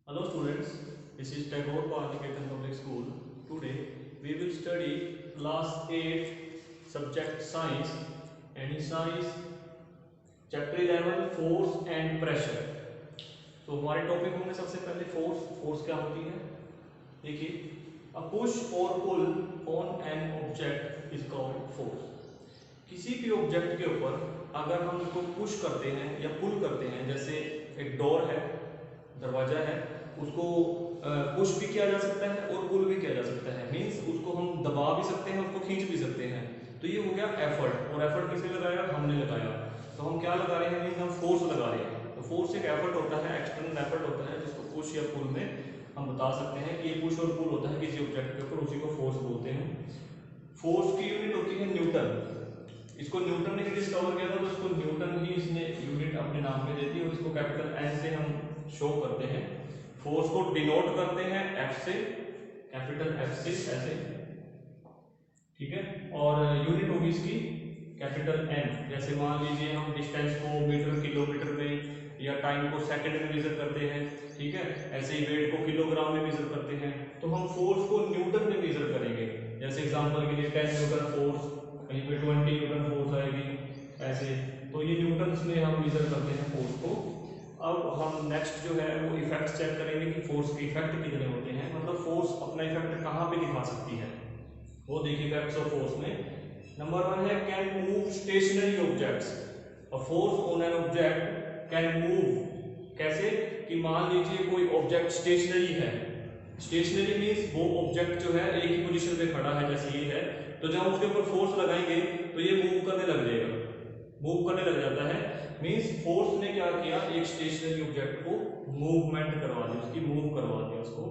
Hello students, this is Tagore Palniketan Public School. Today we will study class 8 subject science and in science chapter 11 force and pressure. तो हमारे topic होंगे सबसे पहले force क्या होती है। देखिए, अ पुश और pull on an object is called force. किसी भी ऑब्जेक्ट के ऊपर अगर हम उसको पुश करते हैं या पुल करते हैं, जैसे एक डोर है, दरवाजा है, उसको पुश भी किया जा सकता है और पुल भी किया जा सकता है। मींस उसको हम दबा भी सकते हैं, उसको खींच भी सकते हैं। तो ये हो गया एफर्ट, और एफर्ट किसने लगाया? हमने लगाया। तो हम क्या लगा रहे हैं? मींस हम फोर्स लगा रहे हैं। तो फोर्स एक एफर्ट होता है, एक्सटर्नल एफर्ट होता है, जिसको पुश या पुल में हम बता सकते हैं कि ये पुश और पुल होता है किसी ऑब्जेक्ट के ऊपर, उसी को फोर्स बोलते हैं। फोर्स की यूनिट होती है न्यूटन। इसको न्यूटन ने डिस्कवर किया था, तो इसको न्यूटन ही इसने यूनिट अपने नाम में देती है, और इसको कैपिटल एन से हम शो करते हैं। फोर्स को डिनोट करते हैं एफ से, कैपिटल एफ से, ऐसे, ठीक है। और यूनिट होगी इसकी कैपिटल एन। जैसे मान लीजिए हम डिस्टेंस को मीटर किलोमीटर में या टाइम को सेकंड में मेजर करते हैं, ठीक है। ऐसे ही वेट को किलोग्राम में मेजर करते हैं। तो हम फोर्स को न्यूटन में मेजर करेंगे। जैसे एग्जांपल के लिए 10 न्यूटन फोर्स, कहीं पे 20 न्यूटन फोर्स आएगी, ऐसे। तो ये न्यूटन में हम मेजर करते हैं फोर्स को। अब हम नेक्स्ट जो है वो इफेक्ट चेक करेंगे कि फोर्स के इफेक्ट कितने होते हैं, मतलब फोर्स अपना इफेक्ट कहाँ पे दिखा सकती है, वो देखिए इफेक्ट्स ऑफ फोर्स में। नंबर 1 है can move stationary objects. A force on an object can move. कैसे? कि मान लीजिए कोई ऑब्जेक्ट स्टेशनरी है। स्टेशनरी मींस वो ऑब्जेक्ट जो है एक ही पोजीशन पे खड़ा है, जैसे ये है। तो जब उसके ऊपर फोर्स लगाएंगे तो ये मूव करने लग जाएगा, मूव करने लग जाता है। मींस फोर्स ने क्या किया, एक स्टेशनरी ऑब्जेक्ट को मूवमेंट करवा दी, उसकी मूव करवा दिया उसको।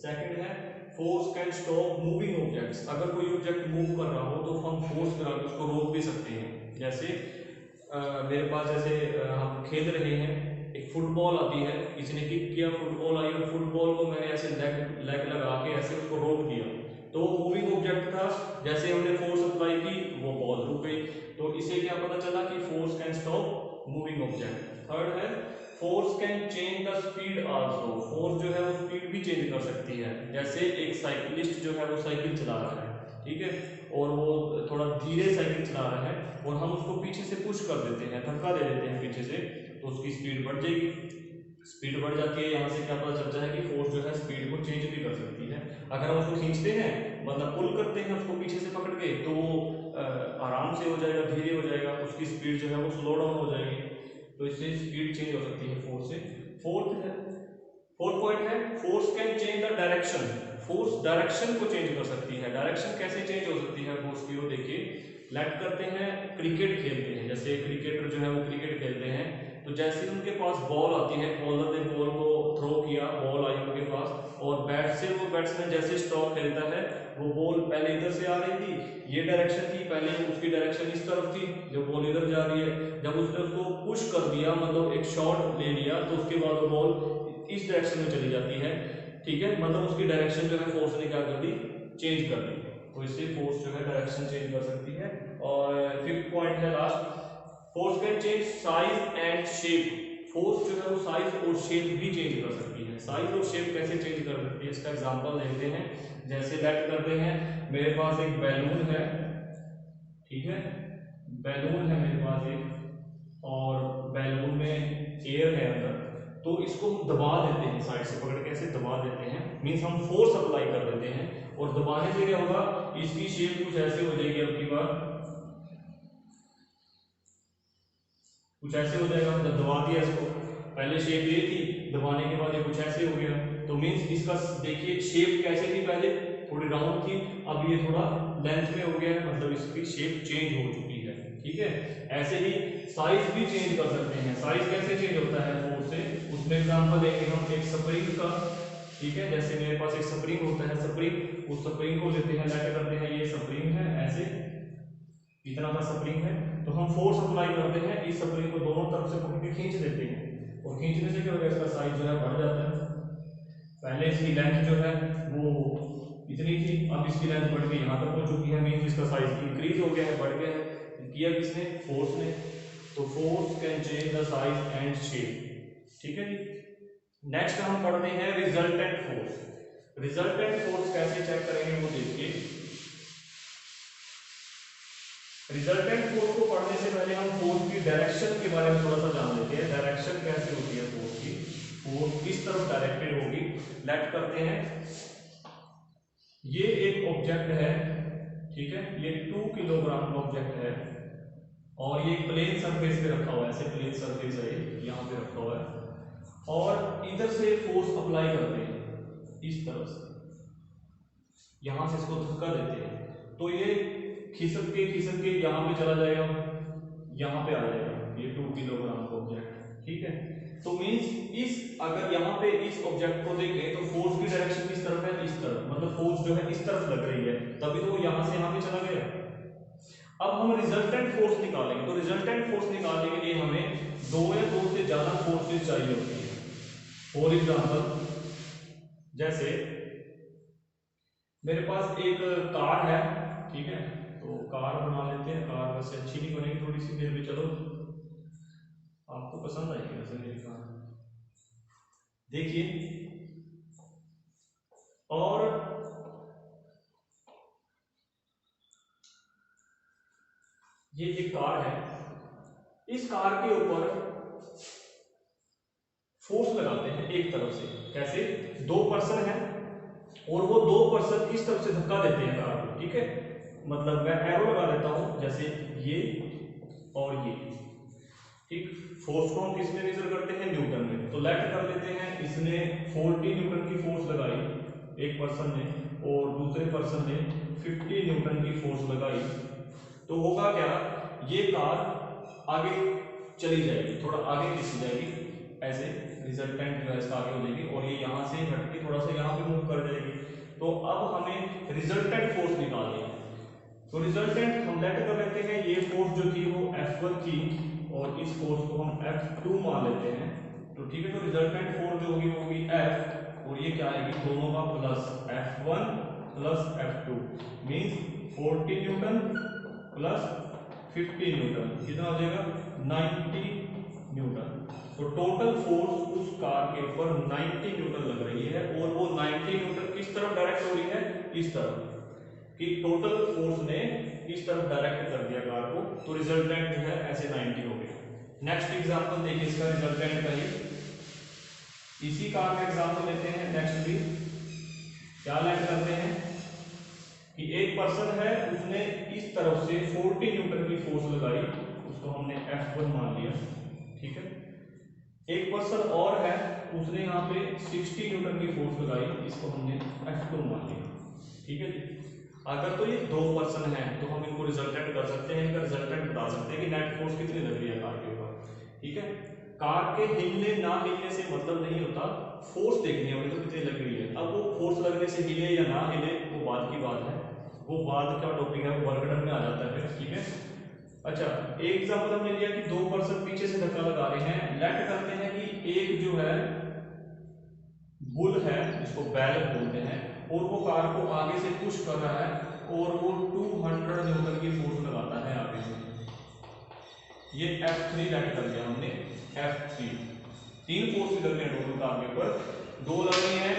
सेकंड है force can stop moving objects. अगर कोई ऑब्जेक्ट मूव कर रहा हो तो हम फोर्स लगा के उसको रोक भी सकते हैं। जैसे मेरे पास जैसे हम खेल रहे हैं, एक फुटबॉल आती है, किसी ने किक किया, फुटबॉल आई और फुटबॉल को मैंने ऐसे लेग लगा के ऐसे उसको रोक दिया, तो वो मूविंग ऑब्जेक्ट था। जैसे हमने फोर्स अप्लाई की वो बॉल रुक गई। तो इसे क्या पता चला कि force can stop moving object. Third है force can change the speed also. Force जो है वो स्पीड भी चेंज कर सकती है। जैसे एक साइकिलिस्ट जो है वो साइकिल चला रहा है, ठीक है, और वो थोड़ा धीरे साइकिल चला रहा है, और हम उसको पीछे से पुश कर देते हैं, धक्का दे देते हैं पीछे से, तो उसकी स्पीड बढ़ जाएगी। स्पीड बढ़ जाती है, यहाँ से क्या पता चलता है कि फोर्स जो है स्पीड को चेंज भी कर सकती है। अगर हम उसको खींचते हैं, मतलब पुल करते हैं उसको पीछे से पकड़ के, तो वो आराम से हो जाएगा, धीरे हो जाएगा, उसकी स्पीड जो है वो स्लो डाउन हो जाएगी। तो इससे स्पीड चेंज हो सकती है फोर्स से। फोर्थ पॉइंट है force can change the direction. Force direction को चेंज कर सकती है। डायरेक्शन कैसे चेंज हो सकती है फोर्स की, वो देखिए। लेट करते हैं क्रिकेट खेलते हैं, जैसे क्रिकेटर जो है वो क्रिकेट खेलते हैं, तो जैसे उनके पास बॉल आती है, बॉलर ने बॉल को थ्रो किया, बॉल आई उनके पास, और बैट से वो बैट्समैन जैसे स्ट्रोक खेलता है, वो बॉल पहले इधर से आ रही थी, ये डायरेक्शन थी, पहले उसकी डायरेक्शन इस तरफ थी, जो बॉल इधर जा रही है। जब उसने उसको पुश कर दिया, मतलब एक शॉट ले लिया, तो उसके बाद वो बॉल इस डायरेक्शन में चली जाती है, ठीक है। मतलब उसकी डायरेक्शन जो है फोर्स ने क्या कर दी, चेंज कर दी। तो इससे फोर्स जो है डायरेक्शन चेंज कर सकती है। और फिफ्थ पॉइंट है last, force can change size and shape. Force जो है वो साइज और शेप भी चेंज कर सकती है। साइज और शेप कैसे चेंज कर सकती है, इसका एग्जांपल देखते हैं। जैसे लेट करते हैं, मेरे पास एक बैलून है, ठीक है, बैलून है मेरे पास एक, और बैलून में एयर है अंदर, तो इसको हम दबा देते हैं, साइड से पकड़ के ऐसे दबा देते हैं, मींस हम फोर्स अप्लाई कर देते हैं। और दबाने से क्या होगा, इसकी शेप कुछ ऐसे हो जाएगी, अब की बार कुछ ऐसे हो जाएगा। जब दबा दिया इसको, पहले शेप ये थी, दबाने के बाद ये कुछ ऐसे हो गया। तो मींस इसका देखिए शेप कैसे थी, पहले थोड़ी राउंड थी, अब ये थोड़ा लेंथ में हो गया है, मतलब इसकी शेप चेंज हो चुकी है, ठीक है। ऐसे ही साइज भी चेंज कर सकते हैं। साइज कैसे चेंज होता है फोर्स से, उसमें एग्जांपल देंगे हम एक स्प्रिंग का, ठीक है। जैसे मेरे पास एक स्प्रिंग होता है, स्प्रिंग, उस स्प्रिंग को लेते हैं, लेट करते हैं, ये स्प्रिंग है, ऐसे इतना सा स्प्रिंग है, तो हम फोर्स अप्लाई करते हैं, इस स्प्रिंग को दोनों तरफ से पकड़ के खींच देते हैं, और खींचने से क्या होगा, इसका साइज जो है बढ़ जाता है। पहले इसकी लेंथ जो है वो इतनी थी, अब इसकी लेंथ बढ़ के यहाँ तक हो चुकी है, मींस इसका साइज इंक्रीज हो गया है, बढ़ गया है। किया किसने, फोर्स ने। तो force can change the size and shape, ठीक है जी। नेक्स्ट हम पढ़ते हैं रिजल्टेंट फोर्स। रिजल्टेंट फोर्स कैसे चेक करेंगे वो देखिए। रिजल्टेंट फोर्स को पढ़ने से पहले हम फोर्स की डायरेक्शन के बारे में थोड़ा सा जान लेते हैं। डायरेक्शन कैसे होती है फोर्स की, फोर्स किस तरफ डायरेक्टेड होगी। लेट करते हैं, ये एक ऑब्जेक्ट है, ठीक है, ये 2 किलोग्राम का ऑब्जेक्ट है और ये प्लेन सरफेस पे रखा हुआ है, ऐसे प्लेन सरफेस है ये यहाँ पे रखा हुआ है और इधर से फोर्स अप्लाई करते हैं इस तरफ से, यहां से इसको धक्का देते हैं तो ये खिसक के यहाँ पे चला जाएगा, यहाँ पे आ जाएगा ये 2 किलोग्राम का ऑब्जेक्ट, ठीक है। तो मींस इस अगर यहाँ पे इस ऑब्जेक्ट को देखें तो फोर्स की डायरेक्शन किस तरफ है, इस तरफ, मतलब फोर्स जो है इस तरफ लग रही है, तभी तो वो यहाँ से यहाँ पे चला गया। अब हम रिजल्टेंट फोर्स निकालेंगे, तो रिजल्टेंट फोर्स निकालने के लिए हमें 2 या 2 से ज्यादा फोर्सेस चाहिए होती है। फॉर एग्जाम्पल, जैसे मेरे पास एक कार है, ठीक है, तो कार बना लेते हैं। कार वैसे अच्छी नहीं बनेगी थोड़ी सी, फिर भी चलो आपको पसंद आएगी वैसे मेरी कार, देखिए। और ये एक कार है, इस कार के ऊपर फोर्स लगाते हैं एक तरफ से, कैसे, 2 पर्सन है और वो 2 पर्सन इस तरफ से धक्का देते हैं कार को, ठीक है। मतलब मैं एरो लगा देता हूं, जैसे ये और ये, ठीक। फोर्स को हम किस में मेजर करते हैं, न्यूटन में। तो लेट कर लेते हैं, इसने 40 न्यूटन की फोर्स लगाई एक पर्सन ने और दूसरे पर्सन ने 50 न्यूटन की फोर्स लगाई, तो होगा क्या, ये कार आगे चली जाएगी, थोड़ा आगे खिंची जाएगी, ऐसे रिजल्टेंट जो है इसका आगे हो जाएगी और ये यहाँ से हट के थोड़ा सा यहाँ पे मूव कर जाएगी। तो अब हमें रिजल्टेंट फोर्स निकालनी है। तो रिजल्टेंट हम लेट कर लेते हैं, ये फोर्स जो थी वो F1 थी और इस फोर्स को हम F2 मान लेते हैं, तो ठीक है। तो रिजल्टेंट फोर्स जो होगी वो होगी F और ये क्या आएगी, दोनों का plus, F1 plus F2 means 40 Newton plus 50 Newton, कितना हो जाएगा, 90 न्यूटन। तो टोटल फोर्स उस कार के ऊपर 90 न्यूटन लग रही है और वो 90 न्यूटन किस तरफ डायरेक्ट हो रही है, इस तरफ, कि टोटल फोर्स ने इस तरफ डायरेक्ट कर दिया कार को, तो रिजल्टेंट जो है ऐसे 90 हो गया। नेक्स्ट एग्जांपल देखिए इसका रिजल्टेंट का ही, इसी कार का एग्जांपल लेते हैं। नेक्स्ट भी क्या लेट करते हैं कि एक पर्सन है, उसने इस तरफ से 40 न्यूटन की फोर्स लगाई, उसको हमने F1 मान लिया, ठीक है। एक पर्सन और है, उसने यहाँ पे 60 न्यूटन की फोर्स लगाई, इसको हमने F2 मान लिया, ठीक है जी। अगर तो ये 2 पर्सन हैं तो हम इनको रिजल्टेंट कर सकते हैं, इनका रिजल्टेंट बता सकते हैं कि नेट फोर्स कितनी लग रही है कार के ऊपर, ठीक है। कार के हिलने ना हिलने से मतलब नहीं होता, फोर्स देखनी है तो कितनी लग रही है। अब वो फोर्स लगने से हिले या ना हिले वो बाद की बात है, वो बाद का टॉपिक है, वो वर्क डन में आ जाता है, ठीक है। अच्छा, एक एग्जांपल हमने लिया कि 2 पर्सन पीछे से धक्का लगा रहे हैं। लेट करते हैं कि एक जो है बुल है, जिसको बैल बोलते हैं, और वो कार को आगे से पुश कर रहा है और वो 200 न्यूटन की फोर्स लगाता है आगे से। ये F3 लेट कर दिया हमने, F3। 3 फोर्स लग रही है टोटल कार के ऊपर, 2 लग रही है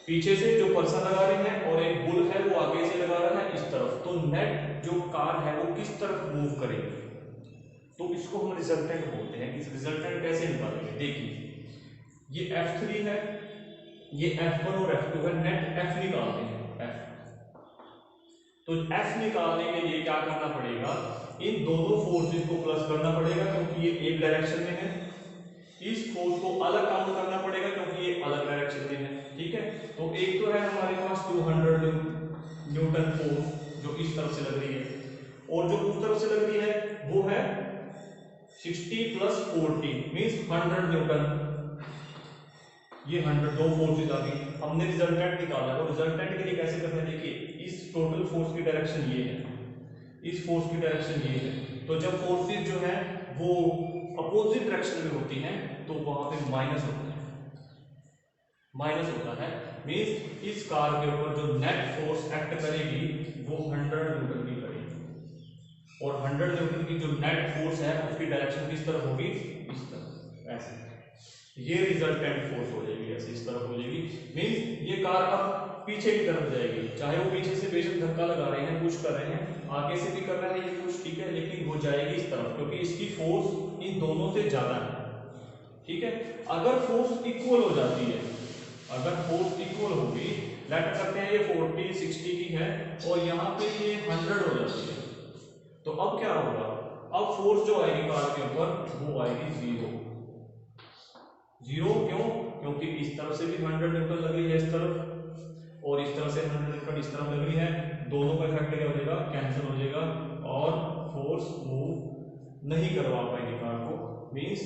पीछे से जो पर्सन लगा रहे हैं और एक बुल है वो आगे से लगा रहा है इस तरफ। तो नेट जो कार है वो किस तरफ मूव करेगी, तो इसको हम रिजल्टेंट बोलते हैं। इस रिजल्टेंट कैसे निकालेंगे, देखिए ये F3 है, ये F1 और F2 है, नेट F निकालते हैं, F। तो F निकालने के लिए क्या करना पड़ेगा, इन दोनों फोर्सेस को प्लस करना पड़ेगा क्योंकि ये एक डायरेक्शन में है, इस फोर्स को अलग काउंट करना पड़ेगा क्योंकि ये अलग डायरेक्शन में है, ठीक है। तो एक तो है हमारे पास 200 न्यूटन फोर्स जो इस तरफ से लग रही है और जो उस तरफ से लग रही है वो है 60 प्लस 40 मींस 100 न्यूटन। ये 100 दो फोर्सेज आ गई, हमने रिजल्टेंट निकाला। तो रिजल्टेंट के लिए कैसे करना है, देखिए इस टोटल फोर्स की डायरेक्शन ये है, इस फोर्स की डायरेक्शन ये है, तो जब फोर्सेज जो है वो अपोजिट डायरेक्शन में होती हैं तो वहां पे माइनस होता है, माइनस होता है मींस इस कार के ऊपर जो नेट फोर्स एक्ट करेगी वो 100 न्यूटन की करेगी और 100 न्यूटन की जो नेट फोर्स है उसकी डायरेक्शन किस तरफ होगी, इस तरफ, ऐसे। ये रिजल्टेंट फोर्स हो जाएगी, ऐसे इस तरफ हो जाएगी। मींस ये कार अब पीछे की तरफ जाएगी, चाहे वो पीछे से बेशक धक्का लगा रहे हैं, पुश कर रहे हैं, आगे से भी कर रहे हैं ये पुश, ठीक है, लेकिन वो जाएगी इस तरफ क्योंकि इसकी फोर्स इन दोनों से ज्यादा है, ठीक है। अगर फोर्स इक्वल हो जाती है, अगर फोर्स इक्वल होगी, लेट करते हैं ये 40 60 की है और यहाँ पे ये 100 हो जाती है, तो अब क्या होगा, अब फोर्स जो आएगी कार के ऊपर वो आएगी जीरो। जीरो क्यों? क्योंकि इस तरफ से भी 100 न्यूटन लग रही है इस तरफ, और इस तरफ से 100 न्यूटन इस तरफ लग रही है, दोनों का इफेक्ट क्या हो जाएगा, कैंसिल हो जाएगा और फोर्स मूव नहीं करवा पाएगी कार को, मींस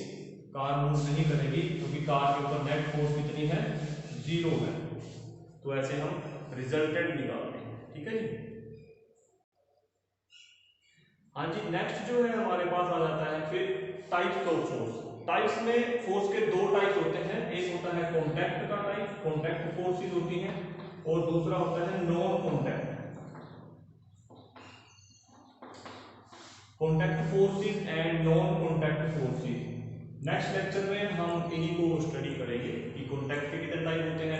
कार मूव नहीं करेगी क्योंकि कार के ऊपर नेट फोर्स कितनी है, जीरो है। तो ऐसे हम रिजल्टेंट निकालते हैं, ठीक है जी। हाँ जी, नेक्स्ट जो है हमारे पास आ जाता है फिर टाइप्स ऑफ फोर्स। टाइप्स में फोर्स के दो टाइप होते हैं, एक होता है कॉन्टैक्ट का टाइप, कॉन्टैक्ट फोर्सेस होती हैं, और दूसरा होता है non contact, contact forces and non contact forces. Next lecture में हम इन्हीं को स्टडी करेंगे कि कॉन्टैक्ट के कितने टाइप होते हैं,